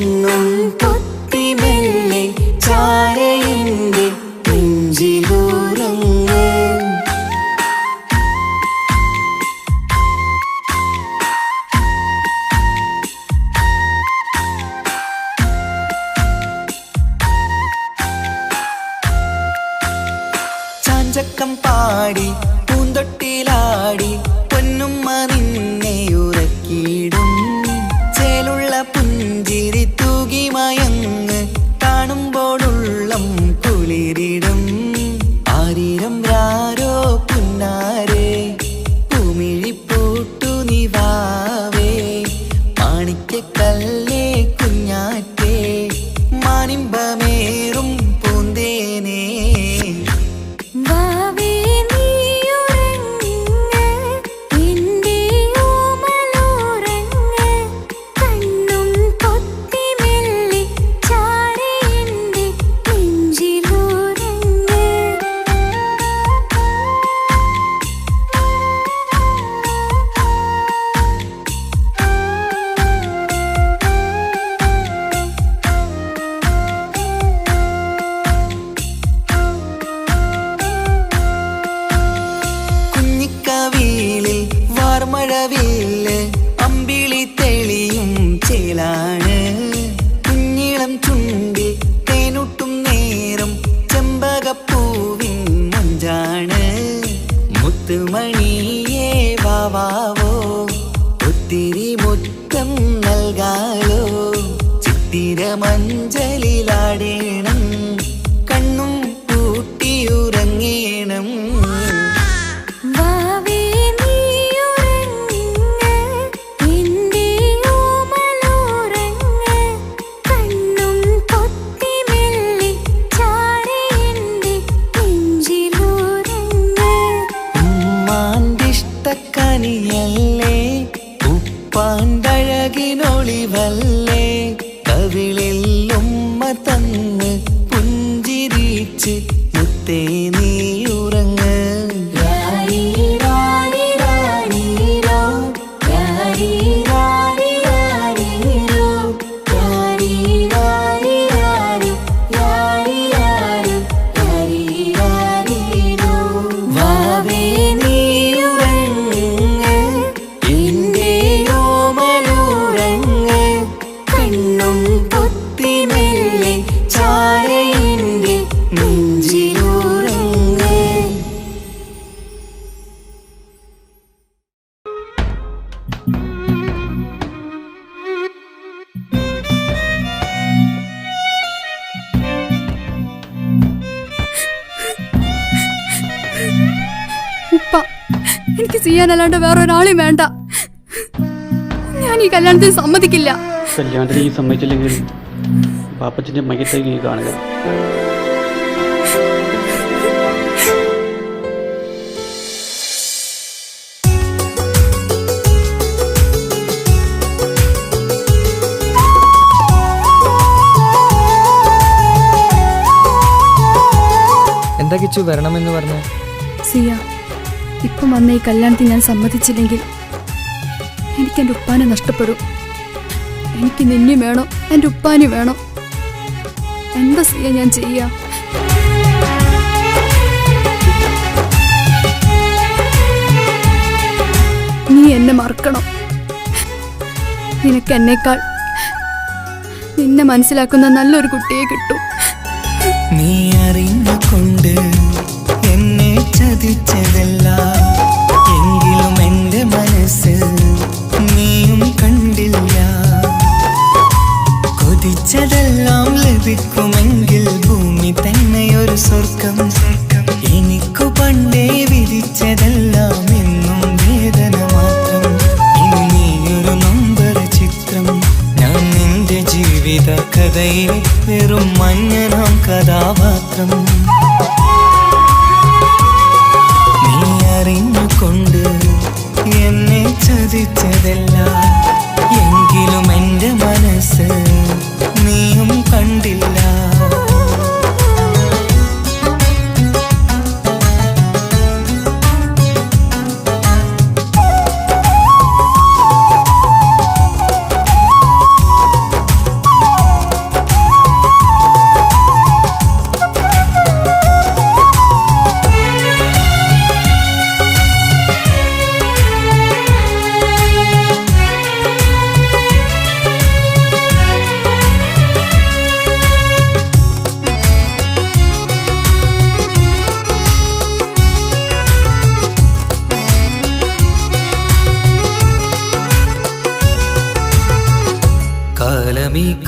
കണ്ണും പൊത്തിമെല്ലെ ചാരയിന്റെ നെഞ്ചിലുറങ്ങ്. ചാഞ്ചക്കം പാടി പൂന്തൊട്ടിലാടി പൊന്നുമ്മ നിന്നെ ഉറക്കിയിടും. ചേലുള്ള പുഞ്ചിരി തൂകി മയങ്ങ് കാണുമ്പോഴുള്ളം കുളിരിടും. ആരിരം രാരോ പുന്നാരേ ഭൂമിഴിപ്പൂട്ടു നിവാവേ മാണിക്യക്കല്ലേ കുഞ്ഞാറ്റേ മാനിമ്പമേറും പൂന്തേനേ. മഴവില്ല് അമ്പിളി തെളിയും ചേലാണ്. കുഞ്ഞിളം ചുണ്ടിൽ തേനൂട്ടും നേരം ചെമ്പകപ്പൂവിൻ മഞ്ചാണ്. മുത്തുമണിയേ വാവാവോ ഒത്തിരി മുത്തം നൽകാലോ. ചിത്തിര മഞ്ചലിലാടേണം കണ്ണും പൂട്ടിയുറങ്ങേണം. കനിയല്ലേ ഉപ്പാണ്ടഴകിനൊളിവല്ലേ കവിളിൽ ഉമ്മ തന്ന് പുഞ്ചിരിച്ച് മുത്തേ നീ ഉറങ്ങ്. എനിക്ക് ചെയ്യാനല്ലാണ്ട് വേറൊരാളെയും വേണ്ട. ഞാൻ ഈ കല്യാണത്തിന് സമ്മതിക്കില്ല. കല്യാണത്തിന് ഈ സമ്മതിച്ചില്ലെങ്കിൽ പാപ്പച്ചന്റെ മയ്യത്തേക്ക് കാണുക. എന്താ കിച്ചു വരണമെന്ന് പറഞ്ഞു? സിയ, ഇപ്പം വന്ന ഈ കല്യാണത്തിന് ഞാൻ സമ്മതിച്ചില്ലെങ്കിൽ എനിക്ക് എൻ്റെ ഉപ്പാനെ നഷ്ടപ്പെടും. എനിക്ക് നിന്നെ വേണം, എൻ്റെ ഉപ്പാനെ വേണം. എന്താ സിയ ഞാൻ ചെയ്യാ? നീ എന്നെ മറക്കണം. നിനക്ക് എന്നേക്കാൾ നിന്നെ മനസ്സിലാക്കുന്ന നല്ലൊരു കുട്ടിയെ കിട്ടും. നീ അറിഞ്ഞുകൊണ്ട് എന്നെ ചതിച്ചതല്ല, എങ്കിലും എൻ്റെ മനസ്സ് നീയും കണ്ടില്ല. കൊതിച്ചതെല്ലാം ലഭിക്കുമെങ്കിൽ ഭൂമി തന്നെ ഒരു സ്വർഗം. എനിക്കു പണ്ടേ വിധിച്ചതെല്ലാം എന്നും വേദന മാത്രം. ഇനി നീയൊരു നമ്പർ ചിത്രം, ഞാൻ നിന്റെ ജീവിത കഥയിൽ വെറും മഞ്ഞനാം കഥാപാത്രം. നീ അറിഞ്ഞുകൊണ്ട് എന്നെ ചതിച്ചതല്ല, എങ്കിലും എൻ്റെ മനസ്സ് നീയും കണ്ടില്ല.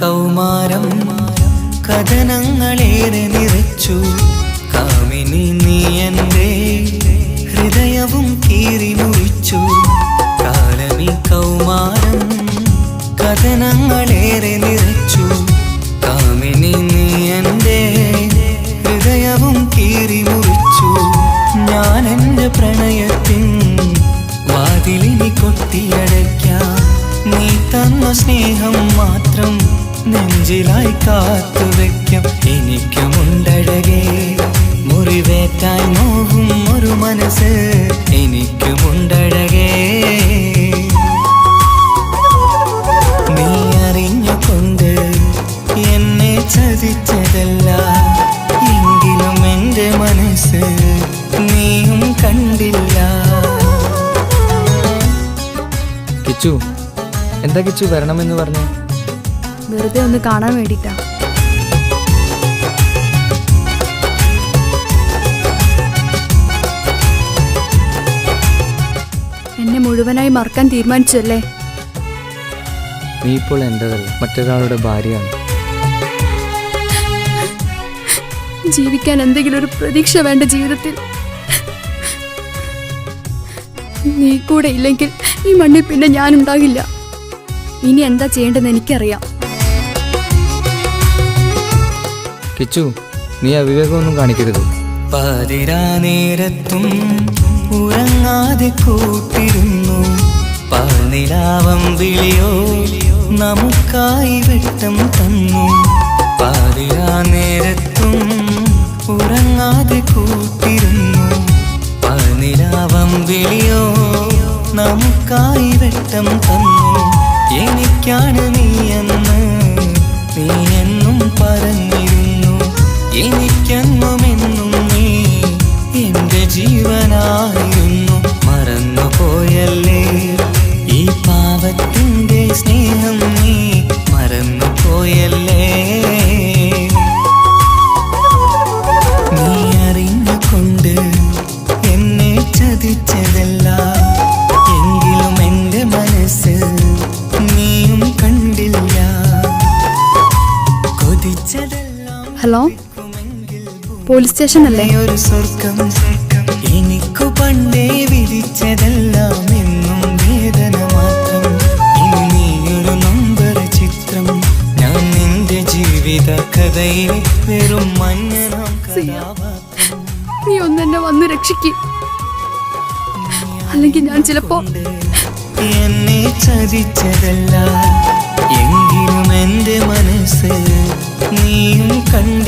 കൗമാരം കഥനങ്ങളേറെ നിറച്ചു. കാമിനി നീ എൻ്റെ ഹൃദയവും കീറി മുറിച്ചു. കാലമി കൗമാരം കഥനങ്ങളേറെ നിറച്ചു. കാമിനി നീ എൻ്റെ ഹൃദയവും കീറി മുറിച്ചു. ഞാൻ എൻ്റെ പ്രണയത്തിൻ വാതിലിനി കൊട്ടിയടയ്ക്കാം. നീ തന്ന സ്നേഹം മാത്രം നെഞ്ചിലായി കാത്തുവെക്കാം. എനിക്കുമുണ്ടഴകേ മുറിവേറ്റായി നോവും ഒരു മനസ്സ്. എനിക്കുമുണ്ടഴകേ നീ അറിഞ്ഞുകൊണ്ട് എന്നെ ചതിച്ചതല്ല. എങ്കിലും എൻ്റെ മനസ്സ് നീയും കണ്ടില്ല. കിച്ചു, എന്താ കിച്ചു വരണമെന്ന് പറഞ്ഞു? വെറുതെ ഒന്ന് കാണാൻ വേണ്ടിട്ടാ. എന്നെ മുഴുവനായി മറക്കാൻ തീരുമാനിച്ചല്ലേ? നീ ഇപ്പോൾ എൻ്റെതല്ല, മറ്റൊരാളുടെ ഭാര്യയാണ്. ജീവിക്കാൻ എന്തെങ്കിലും ഒരു പ്രതീക്ഷ വേണ്ട ജീവിതത്തിൽ. നീ കൂടെ ഇല്ലെങ്കിൽ ഈ മണ്ണിൽ പിന്നെ ഞാനുണ്ടാകില്ല. ഇനി എന്താ ചെയ്യേണ്ടതെന്ന് എനിക്കറിയാം. കിച്ചു, നീ അവിവേകമൊന്നും കാണിക്കരുത്. പാതിരാ നേരത്തും ഉറങ്ങാതെ കൂട്ടിരുന്നു. പാൽനിലാവം വിളിയോ നമുക്കായി വെട്ടം തന്നു. പാതിരാ നേരത്തും ഉറങ്ങാതെ കൂട്ടിരുന്നു. പാൽനിലാവം വിളിയോ നമുക്കായി വെട്ടം തന്നു. എനിക്കാണ് നീയെന്ന് നീ എന്നും പറഞ്ഞിരുന്നു. എനിക്കെന്നുമെന്നും നീ എൻ്റെ ജീവനായിരുന്നു. മറന്നുപോയല്ലേ ഈ പാവത്തിൻ്റെ സ്നേഹം, നീ മറന്നുപോയല്ലേ. നീ അറിഞ്ഞുകൊണ്ട് എന്നെ ചതിച്ചതല്ല. എങ്കിലും എൻ്റെ മനസ്സ് നീയും കണ്ടില്ല. കൊതിച്ചതെല്ലാം ഹലോ, പോലീസ് സ്റ്റേഷൻ അല്ലേ? ഒരു സ്വർഗം എനിക്കു പണ്ടേ വിധിച്ചതെല്ലാം എന്നും വേദന മാത്രം. ഇനി നീയൊരു നമ്പർ ചിത്രം. ഞാൻ നിന്റെ ജീവിത കഥയിൽ വെറും മഞ്ഞനാം കഥാപാത്രം. നീ ഒന്നെന്നെ വന്ന് രക്ഷിക്കും, അല്ലെങ്കിൽ ഞാൻ ചിലപ്പോ എന്നെ ചതിച്ചതല്ല. എങ്കിലും എൻ്റെ മനസ്സ് നീയും കണ്ട